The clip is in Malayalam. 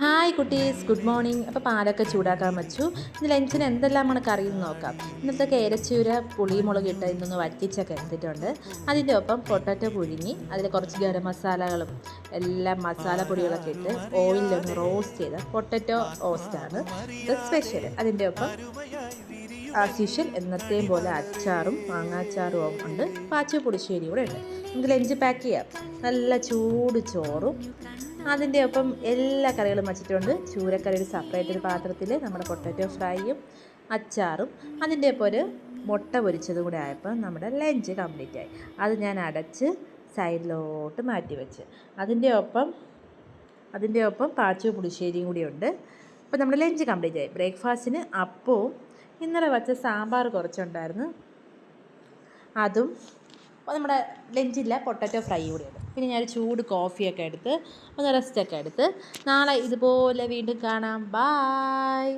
Hi കുട്ടീസ്, good morning. അപ്പോൾ പാലൊക്കെ ചൂടാക്കാൻ വെച്ചു. ഇന്ന് ലഞ്ചിന് എന്തെല്ലാമാണ് കറിയെന്ന് നോക്കാം. ഇന്നത്തെ കേരച്ചൂര പുളിമുളക് ഇട്ട് ഇന്നൊന്ന് വറ്റിച്ചൊക്കെ എടുത്തിട്ടുണ്ട്. അതിൻ്റെ ഒപ്പം പൊട്ടറ്റോ പുഴുങ്ങി അതിൽ കുറച്ച് ഗരം മസാലകളും എല്ലാം മസാലപ്പൊടികളൊക്കെ ഇട്ട് ഓയിലൊന്ന് റോസ്റ്റ് ചെയ്ത് പൊട്ടറ്റോ റോസ്റ്റാണ് ഇത് സ്പെഷ്യൽ. അതിൻ്റെ ഒപ്പം ആസ് യൂഷ്വൽ എന്നത്തെയും പോലെ അച്ചാറും മാങ്ങാച്ചാറും ഉണ്ട്, പാച്ചു പുളിശ്ശേരി കൂടെ ഉണ്ട്. നമുക്ക് ലഞ്ച് പാക്ക് ചെയ്യാം. നല്ല ചൂട് ചോറും അതിൻ്റെ ഒപ്പം എല്ലാ കറികളും വച്ചിട്ടുണ്ട്. ചൂരക്കറി ഒരു സെപ്പറേറ്റ് ഒരു പാത്രത്തിൽ, നമ്മുടെ പൊട്ടാറ്റോ ഫ്രൈയും അച്ചാറും അതിൻ്റെ ഒപ്പം ഒരു മുട്ട പൊരിച്ചതും കൂടെ ആയപ്പോൾ നമ്മുടെ ലഞ്ച് കംപ്ലീറ്റ് ആയി. അത് ഞാൻ അടച്ച് സൈഡിലോട്ട് മാറ്റി വെച്ച്. അതിൻ്റെ ഒപ്പം പാച്ചു പുളിശ്ശേരിയും കൂടിയുണ്ട്. അപ്പോൾ നമ്മുടെ ലഞ്ച് കംപ്ലീറ്റ് ആയി. ബ്രേക്ക്ഫാസ്റ്റിന് അപ്പവും ഇന്നലെ വച്ച സാമ്പാർ കുറച്ചുണ്ടായിരുന്നു, അതും. അപ്പോൾ നമ്മുടെ ലഞ്ചില്ല, പൊട്ടാറ്റോ ഫ്രൈ കൂടിയുണ്ട്. പിന്നെ ഞാൻ ചൂട് കോഫിയൊക്കെ എടുത്ത് ഒന്ന് റെസ്റ്റൊക്കെ എടുത്ത് നാളെ ഇതുപോലെ വീണ്ടും കാണാം. ബായ്.